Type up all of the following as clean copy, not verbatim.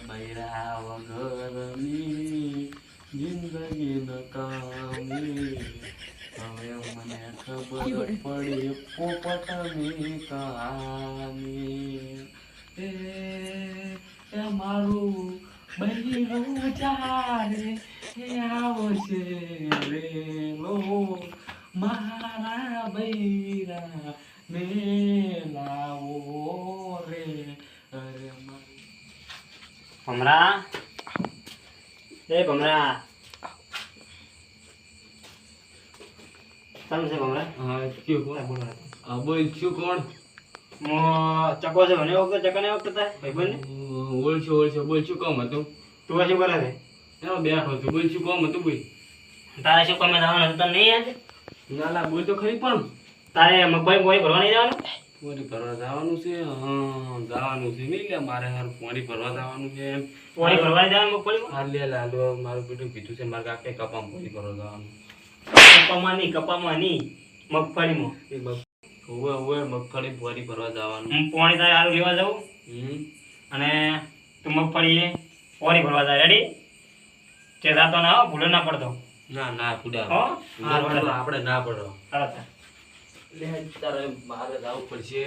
બૈરા વગરની જિંદગી નકામી હવે મને ખબર પડી પોપટની કહાની એ મારું બૈરું ચારે એ આવશે રેલો મારા બૈરા ને લાવો રે અરે ભમરા એ ભમરા સમજે ભમરા હા શું કોણ બોલ શું કોણ મો ચકો છે મને વખત ચકને વખત ભાઈબંધ ઓળશો બોલ શું કામ હતું તું શું કરે છે એમાં બેઠો છું બોલ શું કામ હતું બોલ તારે શું કામે જવાનું હતું તને નહીં યાદ ના ના બોલ તો ખરી પણ તારે મગભાઈ બોય ભરવા નહીં જવાનું પોણી ભરવા જવાનું છે હા જવાનું છે નહીં લે મારે હાર પોણી ભરવા જવાનું છે પોણી ભરવા નહીં જવાનું મગફળી હા લે લાલો મારું બેટું કીધું છે મારે કાકે કપામાં પોણી ભરવા જવાનું કપામાં નહીં મગફળીમાં એ હવે મગફળી પોણી ભરવા જવાનું હું પોણી તારે હારું લેવા જાઉં અને તું મગફળી પોણી ભરવા જાય રેડી તે જાતો ના હો ભૂલો ના પડતો ના ના પુડા હો આપણે ના પડો સરસ લે તારે મારે જવું પડશે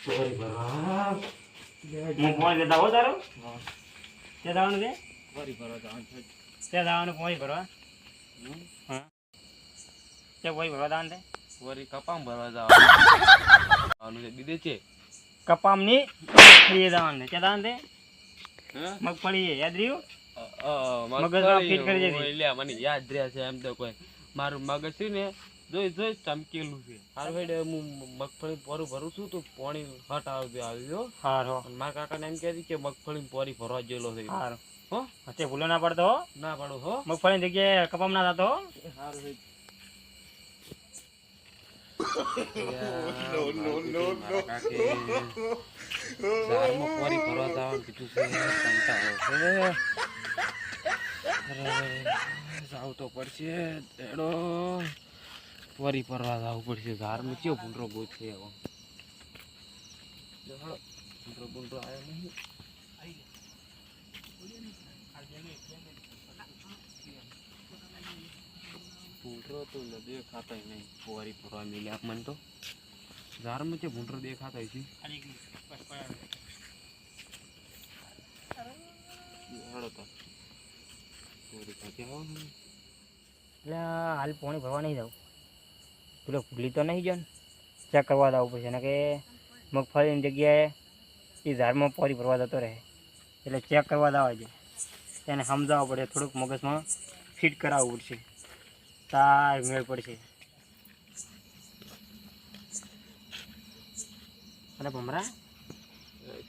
પોણી ભરવા હું પોણી લેતા હો તારો તે જવાનું છે પોણી ભરવા જવાનું છે તે જવાનું પોણી ભરવા હા તે પોણી ભરવા જવાનું છે પોણી કપામાં ભરવા જવાનું છે બીજે છે કપામની મગફળી જવાનું છે તે જવાનું છે મગફળી યાદ રહ્યું મગજમાં ફિટ કરી દેજે. લે મને યાદ રહ્યા છે એમ તો કોઈ મારું મગજ છે ને જોઈ ચમકેલું છે હારું હેડે હું મગફળી પોરું ભરું છું તો પોણી હટ આવ્યો હારો મારા કાકાને એમ કહેતી કે મગફળી પોરી ભરવા જેલો છે હારો હો તે ભૂલો ના પડતો હો ના પાડો હો મગફળી જગ્યાએ કપામ ના થતો હો હારું હેડ પોરી ભરવા જવાનું કીધું છે કંટાળો છે જાવ તો પડશે એડો પોરી ભરવા જવું પડશે ઝાડમાં ચેવો ભૂંડરો બહુ છે એવો ભૂંડરો આવ્યો નહીં ભૂંડરો તો દેખાતા નહીં પોરી ભરવા મિલ્યા મને તો ઝાડમાં છે ભૂંડરો દેખાતા છે એટલે હાલ પોણી ભરવા નહીં જાવ પેલો ભૂલી તો નહીં જાય ને ચેક કરવા જવું પડશે ને કે મગફળીની જગ્યાએ એ ઝાડમાં પોણી ભરવા જતો રહે એટલે ચેક કરવા જવા છે એને સમજાવવું પડે થોડુંક મગજમાં ફિટ કરાવવું પડશે તાર મેળ પડશે અને ભમરા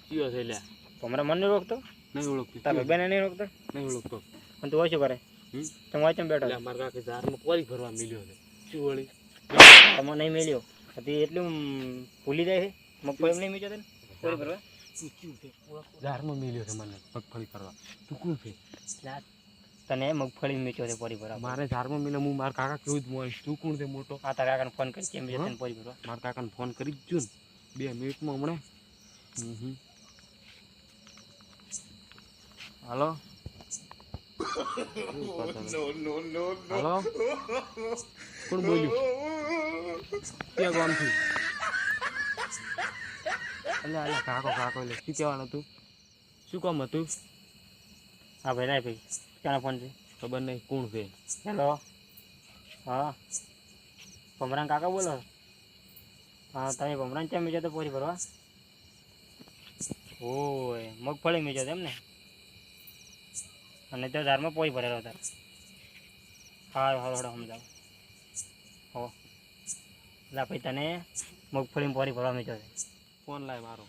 કયો છે લ્યા ભમરા મને નહીં રોકતો નહીં ઓળખતું તારા બેને નહીં રોકતો નહીં ઓળખતો પણ તું શું કરે તમે વાંચમ બેઠો એટલે મારા કાકે ઝાડમાં પોરી ભરવા મિલ્યો છે શું વળી તમે નહીં મેલ્યો હતી એટલું ભૂલી જાય છે મગફળી નહીં મેચ્યો તને પોરી ભરવા તું ક્યું છે ઝાડમાં મિલ્યો છે મને મગફળી કરવા તું કોણ છે તને મગફળી મેચ્યો છે પોરી ભરવા મારે ઝાડમાં મિલે હું મારા કાકા કેવું જ મોઈશ તું કોણ છે મોટો આ તારા કાકાને ફોન કરી કેમ તને પોરી ભરવા મારા કાકાને ફોન કરી જ જો ને 2 મિનિટમાં હમણાં હાલો હાલો કોણ બોલ્યું ક્યાં ગામથી અલ્યા કાકો એટલે શું કહેવાનું હતું શું કામ હતું હા ભાઈ રાય ભાઈ ક્યાંનો ફોન છે ખબર નહીં કોણ છે હેલો હા ભમરાન કાકા બોલો હા તમે ભમરાન ચા મેચ્યો તો પોરી ભરવા ઓય મગફળી મેચ્યો હતો એમ ને અને તો ઝાડમાં પોઈ ભરેલો હતો સારું સારું સમજાવ હો એટલે ભાઈ તને મગફળીમાં પોરી ભરવા મેચ્યો છે ફોન લાય મારો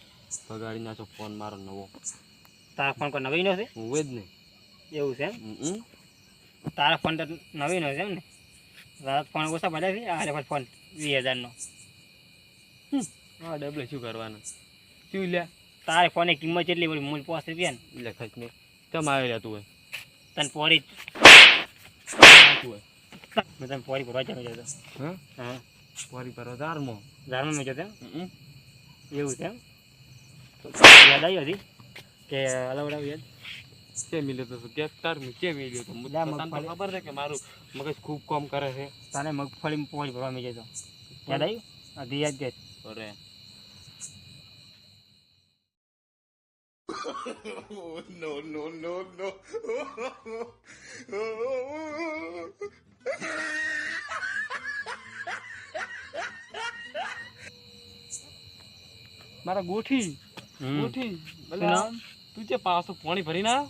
ભગાડી નાખો ફોન મારો નવો તારા ફોન કોઈ નવીનો છે હું જ નહીં એવું છે એમ તારા ફોન તો નવીનો છે એમ ને તારા ફોન ઓછા ભર્યા છે આ ફોન 20,000નો હા ડબલે શું કરવાનું શું લ્યા તારે ફોનની કિંમત કેટલી પડી મૂળ 5 રૂપિયા ને એટલે ખર્ચ નહીં કેમ આવેલા તું તને પોરી તું મેં તને પોરી ભરવા ચાલુ હતો હા હા પોરી પર ધારમાં ઝાડમાં મેચ્યો હતો એવું છે એમ યાદ આવી હતી કે અલવડાવ યાદ કે મિલ્યો તો કે તાર કે મિલ્યો તો લા, તને તો મગફળી. ખબર છે કે મારું મગજ ખૂબ કામ કરે છે તને મગફળીમાં પોણી ભરવા મેં જતો યાદ આવ્યું હજી યાદ કે અરે મારા ગોઠી ગોઠી શું નામ? તું જે પાછો પાણી ભરી ના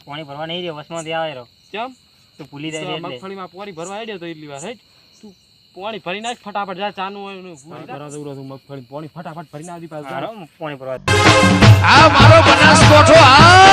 પોણી ભરવા નહીં રહ્યો વસમાંથી આવે રહ્યો કેમ તું ભૂલી જાય એટલે મગફળીમાં પાણી ભરવા આવ્યો તો એટલી વાર હેટ તું પાણી ભરી નાખ ફટાફટ જા ચાનું હોય ને ભરા દઉં તું મગફળી પાણી ફટાફટ ભરી નાખી પાછું હારો, પોણી ભરવા આ મારો બનાસકોઠો આ